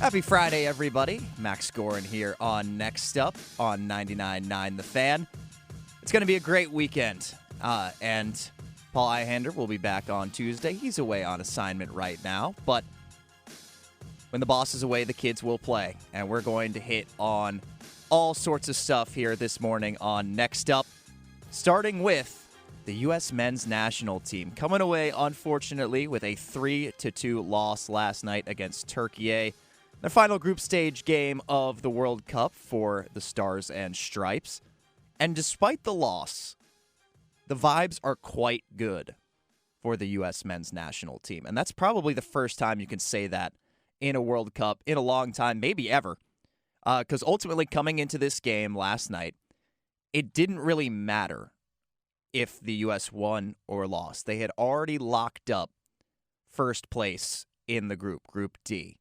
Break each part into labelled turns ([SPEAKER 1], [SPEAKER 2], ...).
[SPEAKER 1] Happy Friday, everybody. Max Goren here on Next Up on 99.9 The Fan. It's going to be a great weekend, and Paul Ihander will be back on Tuesday. He's away on assignment right now, but when the boss is away, the kids will play, and we're going to hit on all sorts of stuff here this morning on Next Up, starting with the U.S. men's national team coming away, unfortunately, with a 3-2 loss last night against Turkiye. The final group stage game of the World Cup for the Stars and Stripes. And despite the loss, the vibes are quite good for the U.S. men's national team. And that's probably the first time you can say that in a World Cup in a long time, maybe ever. Because ultimately, coming into this game last night, it didn't really matter if the U.S. won or lost. They had already locked up first place in the Group D.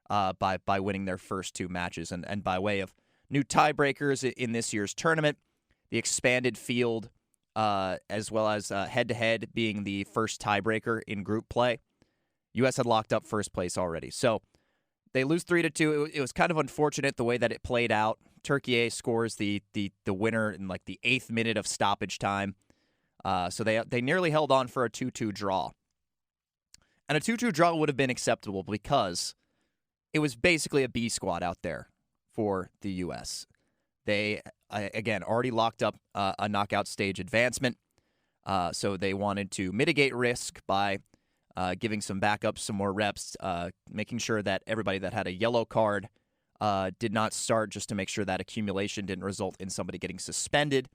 [SPEAKER 1] By winning their first two matches. And by way of new tiebreakers in this year's tournament, the expanded field, as well as head-to-head being the first tiebreaker in group play, U.S. had locked up first place already. So they lose 3-2. It was kind of unfortunate the way that it played out. Turkiye scores the winner in like the 8th minute of stoppage time. So they nearly held on for a 2-2 draw. And a 2-2 draw would have been acceptable because it was basically a B squad out there for the U.S. They, again, already locked up a knockout stage advancement, so they wanted to mitigate risk by giving some backups, some more reps, making sure that everybody that had a yellow card did not start, just to make sure that accumulation didn't result in somebody getting suspended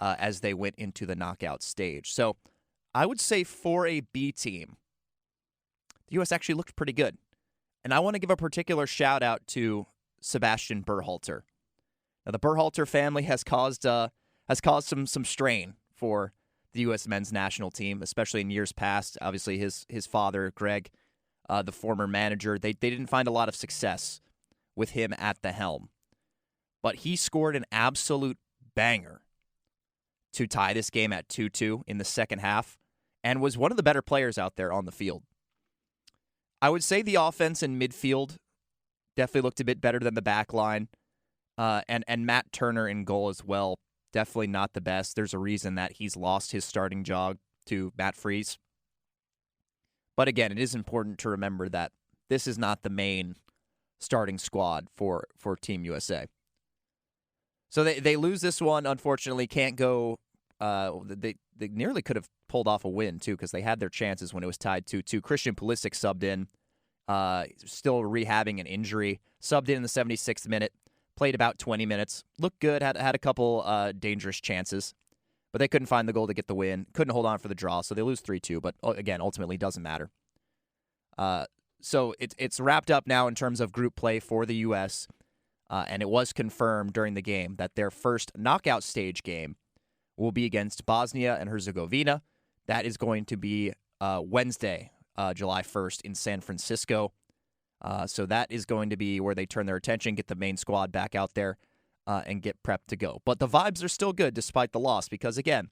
[SPEAKER 1] as they went into the knockout stage. So I would say for a B team, the U.S. actually looked pretty good. And I want to give a particular shout-out to Sebastian Berhalter. Now, the Berhalter family has caused some strain for the U.S. men's national team, especially in years past. Obviously, his father, Greg, the former manager, they didn't find a lot of success with him at the helm. But he scored an absolute banger to tie this game at 2-2 in the second half and was one of the better players out there on the field. I would say the offense and midfield definitely looked a bit better than the back line. And Matt Turner in goal as well, definitely not the best. There's a reason that he's lost his starting job to Matt Freese. But again, it is important to remember that this is not the main starting squad for Team USA. So they lose this one, unfortunately, can't go. They nearly could have pulled off a win, too, because they had their chances when it was tied 2-2. Christian Pulisic subbed in, still rehabbing an injury. Subbed in the 76th minute, played about 20 minutes. Looked good, had a couple dangerous chances, but they couldn't find the goal to get the win. Couldn't hold on for the draw, so they lose 3-2, but again, ultimately doesn't matter. So it's wrapped up now in terms of group play for the U.S., and it was confirmed during the game that their first knockout stage game will be against Bosnia and Herzegovina. That is going to be Wednesday, July 1st in San Francisco. So that is going to be where they turn their attention, get the main squad back out there, and get prepped to go. But the vibes are still good despite the loss because, again,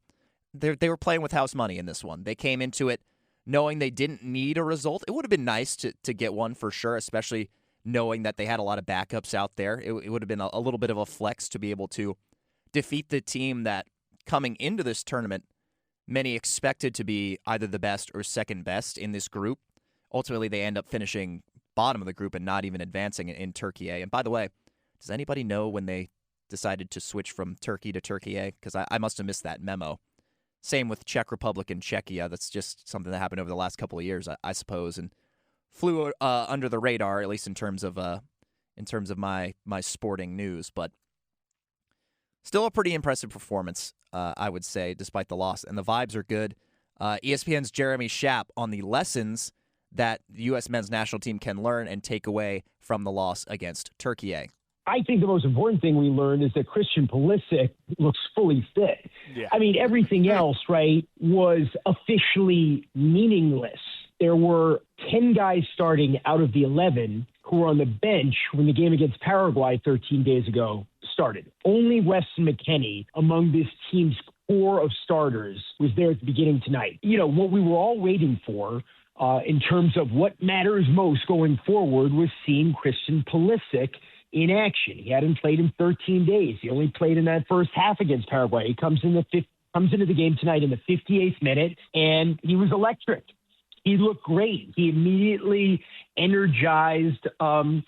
[SPEAKER 1] they were playing with house money in this one. They came into it knowing they didn't need a result. It would have been nice to get one for sure, especially knowing that they had a lot of backups out there. It would have been a little bit of a flex to be able to defeat the team that, coming into this tournament, many expected to be either the best or second best in this group. Ultimately, they end up finishing bottom of the group and not even advancing in Turkiye. And by the way, does anybody know when they decided to switch from Turkey to Turkiye? Because I must have missed that memo. Same with Czech Republic and Czechia. That's just something that happened over the last couple of years, I suppose, and flew under the radar, at least in terms of my sporting news. But still a pretty impressive performance, I would say, despite the loss. And the vibes are good. ESPN's Jeremy Schaap on the lessons that the U.S. men's national team can learn and take away from the loss against Turkiye.
[SPEAKER 2] I think the most important thing we learned is that Christian Pulisic looks fully fit. Yeah. I mean, everything else, right, was officially meaningless. There were 10 guys starting out of the 11 who were on the bench when the game against Paraguay 13 days ago started. Only Weston McKennie among this team's core of starters was there at the beginning tonight. You know, what we were all waiting for in terms of what matters most going forward was seeing Christian Pulisic in action. He hadn't played in 13 days. He only played in that first half against Paraguay. He comes into the game tonight in the 58th minute, and he was electric. He looked great. He immediately energized the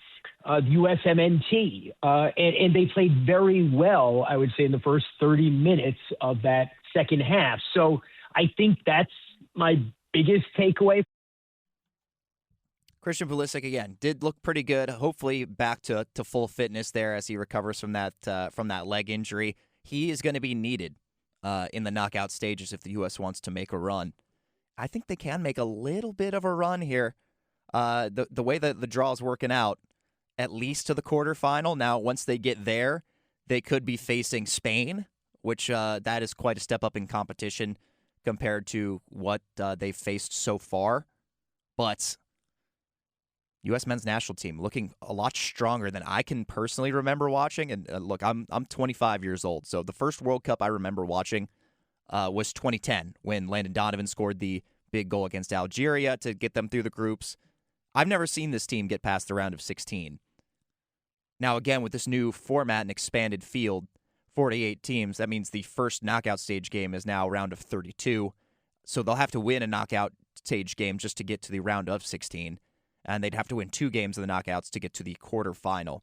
[SPEAKER 2] USMNT, and they played very well, I would say, in the first 30 minutes of that second half. So I think that's my biggest takeaway.
[SPEAKER 1] Christian Pulisic, again, did look pretty good. Hopefully back to full fitness there as he recovers from that leg injury. He is going to be needed in the knockout stages if the U.S. wants to make a run. I think they can make a little bit of a run here. The way that the draw is working out, at least to the quarterfinal. Now, once they get there, they could be facing Spain, which that is quite a step up in competition compared to what they've faced so far. But U.S. men's national team looking a lot stronger than I can personally remember watching. And look, I'm 25 years old, so the first World Cup I remember watching was 2010 when Landon Donovan scored the big goal against Algeria to get them through the groups. I've never seen this team get past the round of 16. Now, again, with this new format and expanded field, 48 teams, that means the first knockout stage game is now a round of 32. So they'll have to win a knockout stage game just to get to the round of 16. And they'd have to win 2 games of the knockouts to get to the quarterfinal.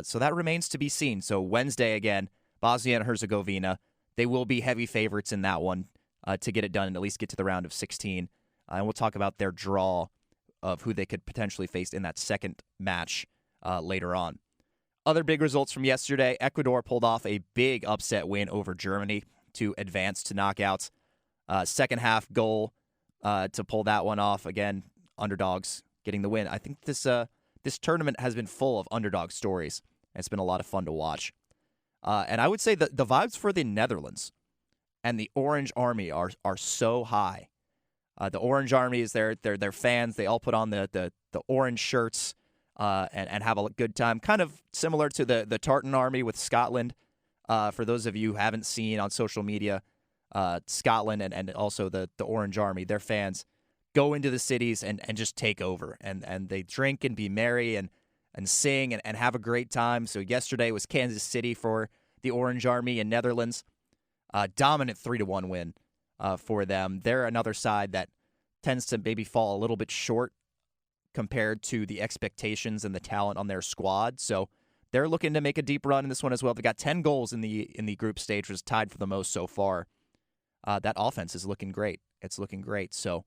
[SPEAKER 1] So that remains to be seen. So Wednesday, again, Bosnia and Herzegovina, they will be heavy favorites in that one to get it done and at least get to the round of 16. And we'll talk about their draw of who they could potentially face in that second match later on. Other big results from yesterday, Ecuador pulled off a big upset win over Germany to advance to knockouts. Second half goal to pull that one off. Again, underdogs getting the win. I think this tournament has been full of underdog stories. It's been a lot of fun to watch. And I would say that the vibes for the Netherlands and the Orange Army are so high. The Orange Army is their fans. They all put on the orange shirts and have a good time. Kind of similar to the Tartan Army with Scotland. For those of you who haven't seen on social media, Scotland and also the Orange Army, their fans go into the cities and just take over. And they drink and be merry and sing and have a great time. So yesterday was Kansas City for the Orange Army in Netherlands. Dominant 3-1 win for them. They're another side that tends to maybe fall a little bit short compared to the expectations and the talent on their squad. So they're looking to make a deep run in this one as well. They've got 10 goals in the group stage, which is tied for the most so far. That offense is looking great. It's looking great. So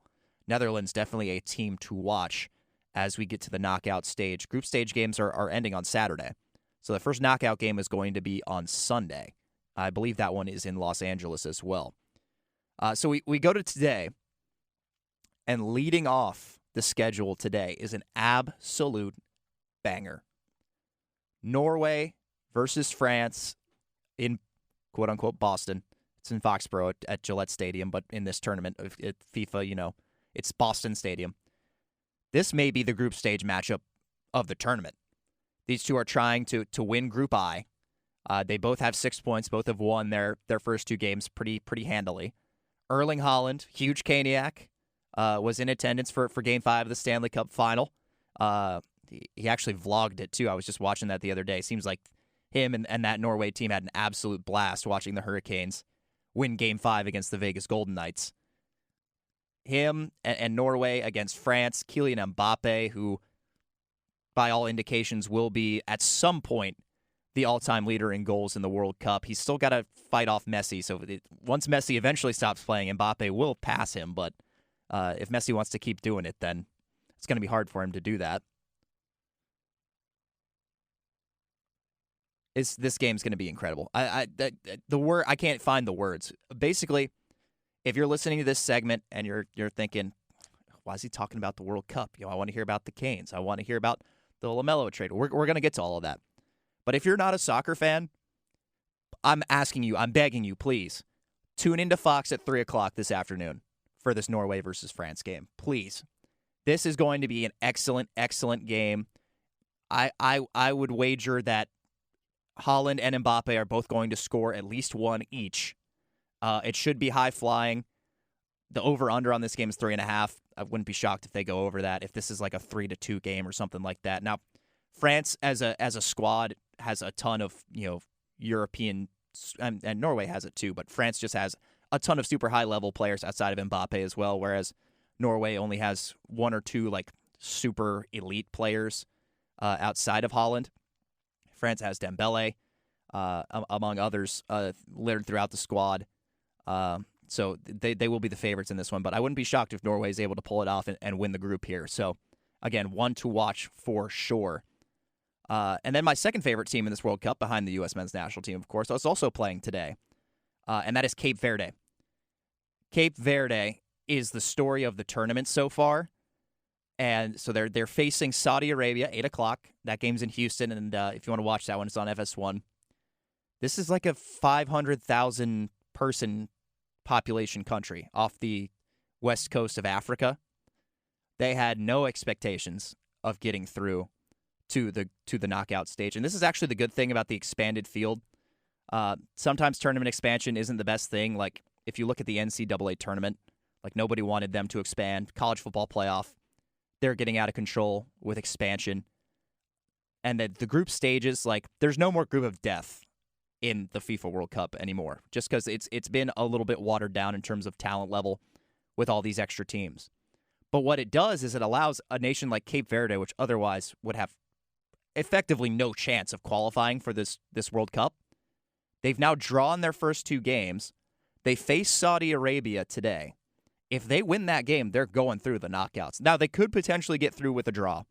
[SPEAKER 1] Netherlands definitely a team to watch as we get to the knockout stage. Group stage games are ending on Saturday. So the first knockout game is going to be on Sunday. I believe that one is in Los Angeles as well. So we go to today, and leading off the schedule today is an absolute banger. Norway versus France in quote-unquote Boston. It's in Foxborough at Gillette Stadium, but in this tournament, at FIFA, it's Boston Stadium. This may be the group stage matchup of the tournament. These two are trying to win Group I. They both have 6 points. Both have won their first 2 games pretty handily. Erling Haaland, huge Caniac, was in attendance for Game 5 of the Stanley Cup Final. He actually vlogged it, too. I was just watching that the other day. Seems like him and that Norway team had an absolute blast watching the Hurricanes win Game 5 against the Vegas Golden Knights. Him and Norway against France, Kylian Mbappe, who by all indications will be at some point the all-time leader in goals in the World Cup. He's still got to fight off Messi, so once Messi eventually stops playing, Mbappe will pass him, but if Messi wants to keep doing it, then it's going to be hard for him to do that. This game's going to be incredible. I can't find the words. Basically, if you're listening to this segment and you're thinking, why is he talking about the World Cup? I want to hear about the Canes. I want to hear about the LaMelo trade. We're going to get to all of that. But if you're not a soccer fan, I'm asking you, I'm begging you, please, tune into Fox at 3 o'clock this afternoon for this Norway versus France game. Please. This is going to be an excellent, excellent game. I would wager that Haaland and Mbappe are both going to score at least one each. It should be high-flying. The over-under on this game is 3.5. I wouldn't be shocked if they go over that, if this is like a 3-2 game or something like that. Now, France as a squad has a ton of, European, and Norway has it too, but France just has a ton of super high-level players outside of Mbappe as well, whereas Norway only has one or two like super elite players outside of Holland. France has Dembele, among others, littered throughout the squad. So they will be the favorites in this one, but I wouldn't be shocked if Norway is able to pull it off and win the group here. So, again, one to watch for sure. And then my second favorite team in this World Cup, behind the U.S. men's national team, of course, is also playing today, and that is Cape Verde. Cape Verde is the story of the tournament so far, and so they're facing Saudi Arabia, 8 o'clock. That game's in Houston, and if you want to watch that one, it's on FS1. This is like a 500,000-person population country off the west coast of Africa. They had no expectations of getting through to the knockout stage. And this is actually the good thing about the expanded field. Sometimes tournament expansion isn't the best thing. Like, if you look at the NCAA tournament, like, nobody wanted them to expand. College football playoff, they're getting out of control with expansion. And the group stages, like, there's no more group of death in the FIFA World Cup anymore, just because it's been a little bit watered down in terms of talent level with all these extra teams. But what it does is it allows a nation like Cape Verde, which otherwise would have effectively no chance of qualifying for this World Cup. They've now drawn their first two games. They face Saudi Arabia today. If they win that game, they're going through the knockouts. Now, they could potentially get through with a draw.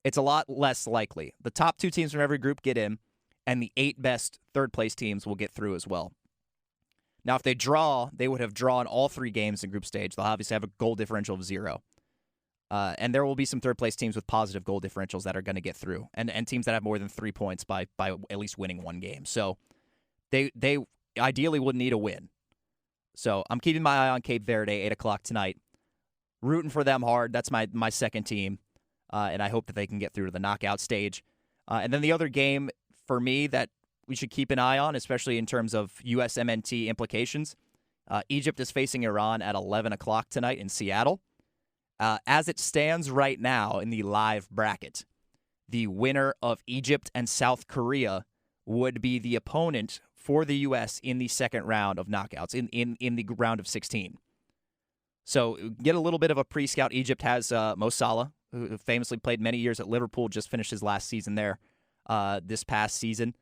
[SPEAKER 1] It's a lot less likely. The top two teams from every group get in, and the 8 best third-place teams will get through as well. Now, if they draw, they would have drawn all 3 games in group stage. They'll obviously have a goal differential of 0. And there will be some third-place teams with positive goal differentials that are going to get through, and teams that have more than 3 points by at least winning one game. So they ideally would need a win. So I'm keeping my eye on Cape Verde, 8 o'clock tonight. Rooting for them hard. That's my second team, and I hope that they can get through to the knockout stage. And then the other game for me that we should keep an eye on, especially in terms of USMNT implications. Egypt is facing Iran at 11 o'clock tonight in Seattle. As it stands right now in the live bracket, the winner of Egypt and South Korea would be the opponent for the U.S. in the second round of knockouts, in the round of 16. So get a little bit of a pre-scout. Egypt has Mo Salah, who famously played many years at Liverpool, just finished his last season there. This past season.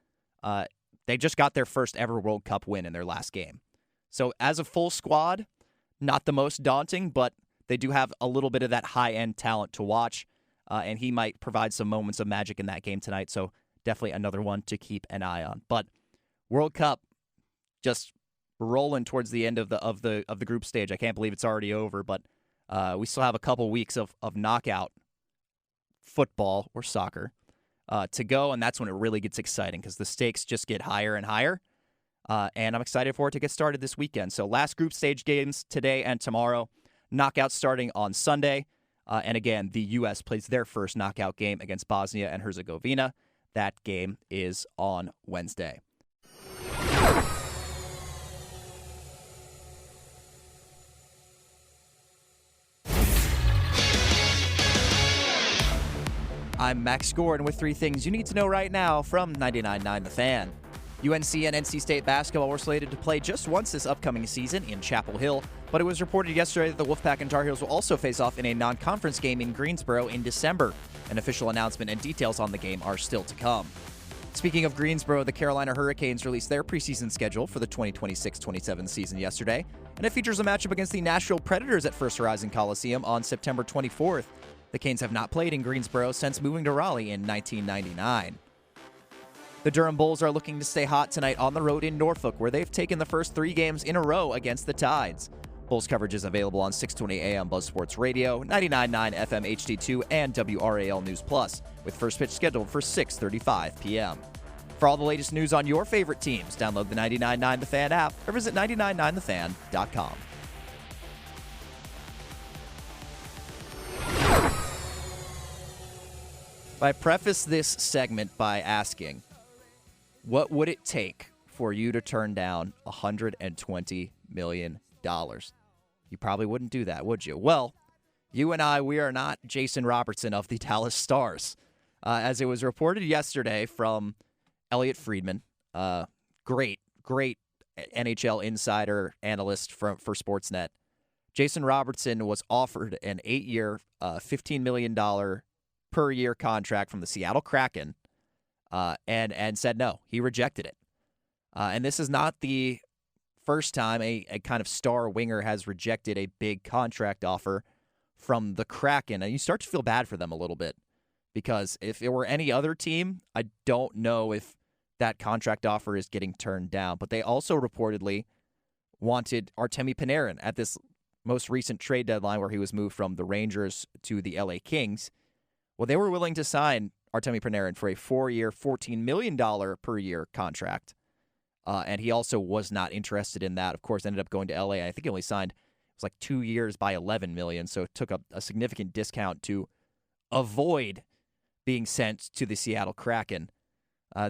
[SPEAKER 1] They just got their first ever World Cup win in their last game. So as a full squad, not the most daunting, but they do have a little bit of that high-end talent to watch, and he might provide some moments of magic in that game tonight, so definitely another one to keep an eye on. But World Cup just rolling towards the end of the group stage. I can't believe it's already over, but we still have a couple weeks of knockout football or soccer to go, and that's when it really gets exciting because the stakes just get higher and higher, and I'm excited for it to get started this weekend. So last group stage games today and tomorrow, knockouts starting on Sunday, and again, the U.S. plays their first knockout game against Bosnia and Herzegovina. That game is on Wednesday. I'm Max Goren with 3 things you need to know right now from 99.9 The Fan. UNC and NC State basketball were slated to play just once this upcoming season in Chapel Hill, but it was reported yesterday that the Wolfpack and Tar Heels will also face off in a non-conference game in Greensboro in December. An official announcement and details on the game are still to come. Speaking of Greensboro, the Carolina Hurricanes released their preseason schedule for the 2026-27 season yesterday, and it features a matchup against the Nashville Predators at First Horizon Coliseum on September 24th. The Canes have not played in Greensboro since moving to Raleigh in 1999. The Durham Bulls are looking to stay hot tonight on the road in Norfolk, where they've taken the first 3 games in a row against the Tides. Bulls coverage is available on 620 AM Buzz Sports Radio, 99.9 FM HD2, and WRAL News Plus, with first pitch scheduled for 6:35 p.m. For all the latest news on your favorite teams, download the 99.9 The Fan app or visit 999thefan.com. I preface this segment by asking, what would it take for you to turn down $120 million? You probably wouldn't do that, would you? Well, you and I, we are not Jason Robertson of the Dallas Stars. As it was reported yesterday from Elliot Friedman, great NHL insider analyst for Sportsnet. Jason Robertson was offered an 8-year, $15 million per year contract from the Seattle Kraken, and said no. He rejected it. And this is not the first time a kind of star winger has rejected a big contract offer from the Kraken. And you start to feel bad for them a little bit, because if it were any other team, I don't know if that contract offer is getting turned down. But they also reportedly wanted Artemi Panarin at this most recent trade deadline where he was moved from the Rangers to the LA Kings. Well, they were willing to sign Artemi Panarin for a 4-year, $14 million per year contract. And he also was not interested in that. Of course, ended up going to LA. I think he only signed, it was like 2 years by $11 million. So it took a significant discount to avoid being sent to the Seattle Kraken.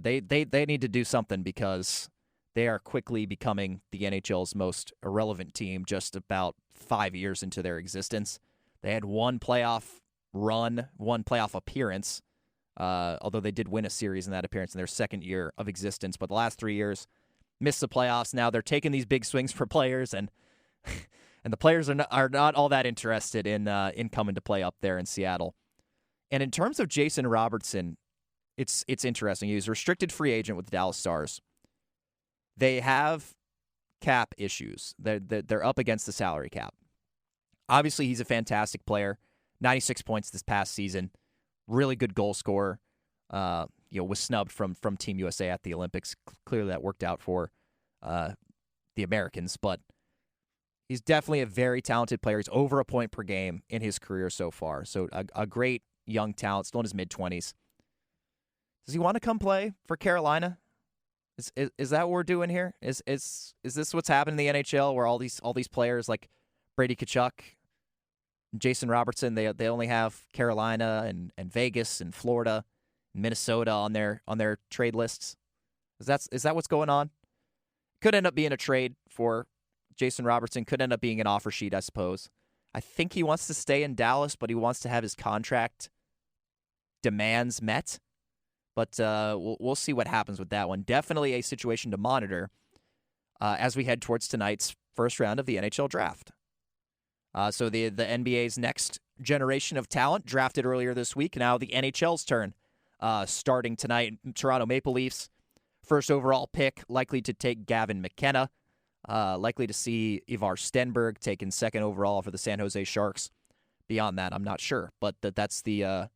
[SPEAKER 1] They need to do something, because they are quickly becoming the NHL's most irrelevant team just about 5 years into their existence. They had one playoff run, one playoff appearance, although they did win a series in that appearance in their second year of existence. But the last 3 years, missed the playoffs. Now they're taking these big swings for players, and the players are not all that interested in coming to play up there in Seattle. And in terms of Jason Robertson, it's interesting. He's a restricted free agent with the Dallas Stars. They have cap issues. They're up against the salary cap. Obviously, he's a fantastic player. 96 points this past season. Really good goal scorer. Was snubbed from Team USA at the Olympics. Clearly that worked out for the Americans, but he's definitely a very talented player. He's over a point per game in his career so far. So a great young talent, still in his mid-20s. Does he want to come play for Carolina? Is that what we're doing here? Is this what's happening in the NHL, where all these players like Brady Tkachuk, Jason Robertson, they only have Carolina and Vegas and Florida, Minnesota on their trade lists? Is that what's going on? Could end up being a trade for Jason Robertson. Could end up being an offer sheet, I suppose. I think he wants to stay in Dallas, but he wants to have his contract demands met. But we'll see what happens with that one. Definitely a situation to monitor as we head towards tonight's first round of the NHL Draft. So the NBA's next generation of talent drafted earlier this week. Now the NHL's turn. Starting tonight, Toronto Maple Leafs, first overall pick, likely to take Gavin McKenna. Likely to see Ivar Stenberg taken second overall for the San Jose Sharks. Beyond that, I'm not sure, but that's the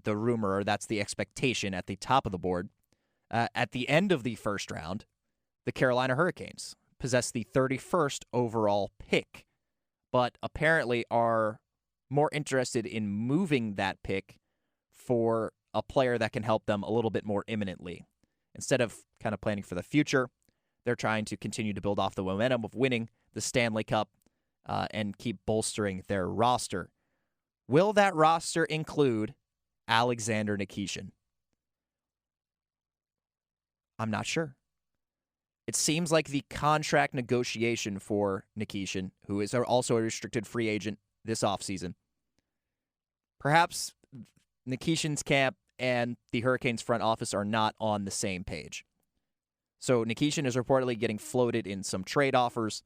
[SPEAKER 1] rumor, or that's the expectation at the top of the board. At the end of the first round, the Carolina Hurricanes possess the 31st overall pick, but apparently are more interested in moving that pick for a player that can help them a little bit more imminently. Instead of kind of planning for the future, they're trying to continue to build off the momentum of winning the Stanley Cup and keep bolstering their roster. Will that roster include Alexander Nikishin? I'm not sure. It seems like the contract negotiation for Nikishin, who is also a restricted free agent this offseason, perhaps Nikishin's camp and the Hurricanes front office are not on the same page. So Nikishin is reportedly getting floated in some trade offers.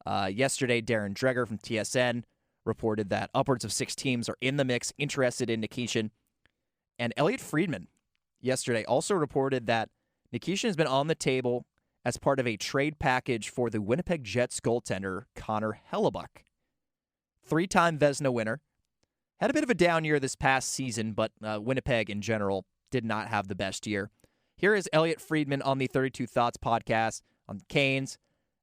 [SPEAKER 1] Yesterday, Darren Dreger from TSN reported that upwards of 6 teams are in the mix interested in Nikishin. And Elliot Friedman yesterday also reported that Nikishin has been on the table as part of a trade package for the Winnipeg Jets goaltender Connor Hellebuck. 3-time Vezina winner. Had a bit of a down year this past season, but Winnipeg in general did not have the best year. Here is Elliot Friedman on the 32 Thoughts podcast on the Canes,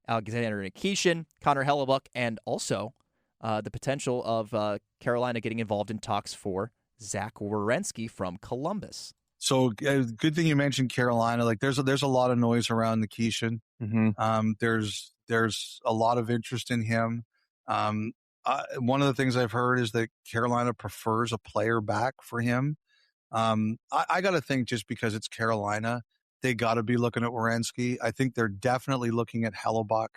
[SPEAKER 1] Alexander Nikishin, Connor Hellebuck, and also the potential of Carolina getting involved in talks for Zach Werenski from Columbus.
[SPEAKER 3] So good thing you mentioned Carolina. Like there's a lot of noise around Nikishin. Mm-hmm. There's a lot of interest in him. One of the things I've heard is that Carolina prefers a player back for him. I got to think just because it's Carolina, they got to be looking at Werenski. I think they're definitely looking at Hellebuck.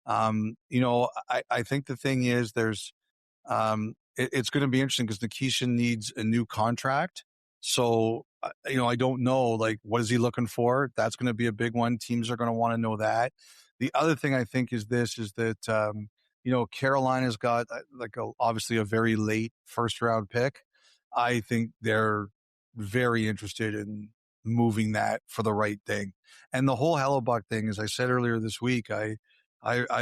[SPEAKER 3] I think the thing is it's going to be interesting because Nikishin needs a new contract. So, I don't know, like, what is he looking for? That's going to be a big one. Teams are going to want to know that. The other thing I think is that, Carolina's got obviously a very late first round pick. I think they're very interested in moving that for the right thing. And the whole Hellebuck thing, as I said earlier this week, I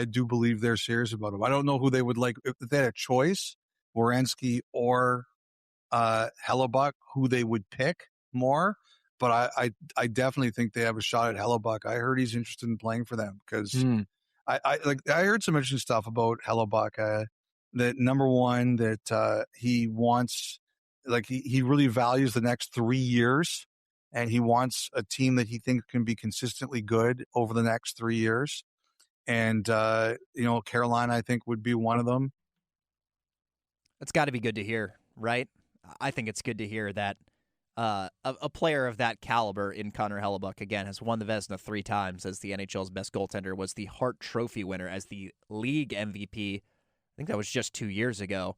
[SPEAKER 3] do believe they're serious about him. I don't know who they would like if they had a choice, Werenski or Hellebuck, who they would pick more. But I definitely think they have a shot at Hellebuck. I heard he's interested in playing for them because I heard some interesting stuff about Hellebuck. That number one, that he wants, he really values the next 3 years, and he wants a team that he thinks can be consistently good over the next 3 years. And Carolina, I think, would be one of them.
[SPEAKER 1] That's got to be good to hear, right? I think it's good to hear that a player of that caliber in Connor Hellebuck, again, has won the Vezina 3 times as the NHL's best goaltender, was the Hart Trophy winner as the league MVP. I think that was just 2 years ago.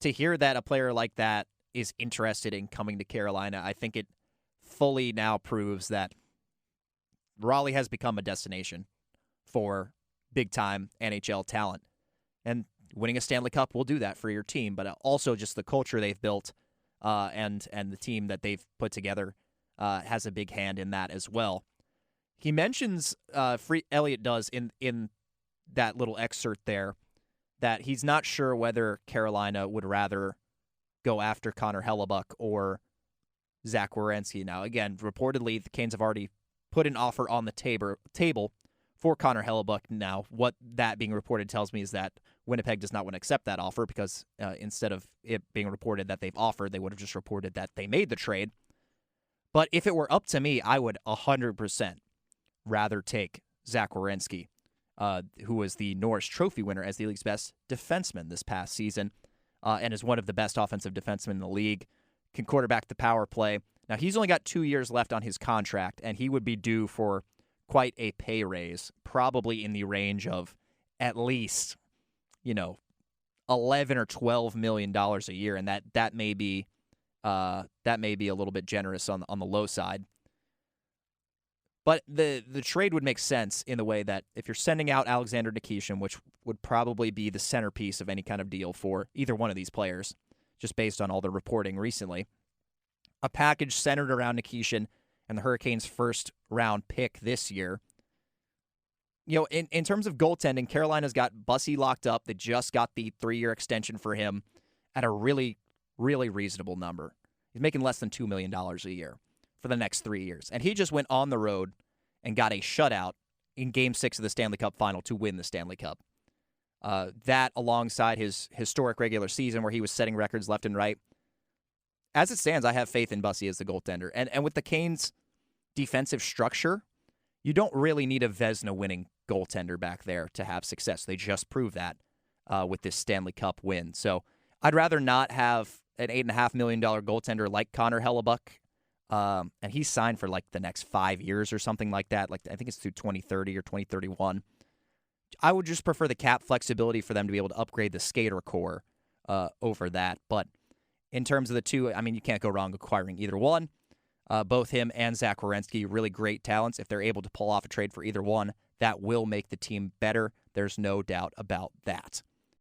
[SPEAKER 1] To hear that a player like that is interested in coming to Carolina, I think it fully now proves that Raleigh has become a destination for big-time NHL talent. And winning a Stanley Cup will do that for your team, but also just the culture they've built and the team that they've put together has a big hand in that as well. He mentions, Elliot does, in that little excerpt there, that he's not sure whether Carolina would rather go after Connor Hellebuck or Zach Werenski. Now, again, reportedly, the Canes have already put an offer on the table for Connor Hellebuck. Now, what that being reported tells me is that Winnipeg does not want to accept that offer because instead of it being reported that they've offered, they would have just reported that they made the trade. But if it were up to me, I would 100% rather take Zach Werenski, who was the Norris Trophy winner as the league's best defenseman this past season and is one of the best offensive defensemen in the league, can quarterback the power play. Now, he's only got 2 years left on his contract, and he would be due for quite a pay raise, probably in the range of at least, $11 or $12 million a year, and that may be a little bit generous on the low side. But the trade would make sense in the way that if you're sending out Alexander Nikishin, which would probably be the centerpiece of any kind of deal for either one of these players, just based on all the reporting recently, a package centered around Nikishin and the Hurricanes' first-round pick this year. In terms of goaltending, Carolina's got Bussy locked up. They just got the 3-year extension for him at a really, really reasonable number. He's making less than $2 million a year for the next 3 years. And he just went on the road and got a shutout in Game 6 of the Stanley Cup Final to win the Stanley Cup. That, alongside his historic regular season where he was setting records left and right. As it stands, I have faith in Bussy as the goaltender. And with the Canes' defensive structure, you don't really need a Vezina-winning goaltender back there to have success. They just proved that with this Stanley Cup win. So I'd rather not have an $8.5 million goaltender like Connor Hellebuck. And he's signed for the next 5 years or something like that. I think it's through 2030 or 2031. I would just prefer the cap flexibility for them to be able to upgrade the skater core over that. But in terms of the two, you can't go wrong acquiring either one. Both him and Zach Werenski, really great talents. If they're able to pull off a trade for either one, that will make the team better. There's no doubt about that.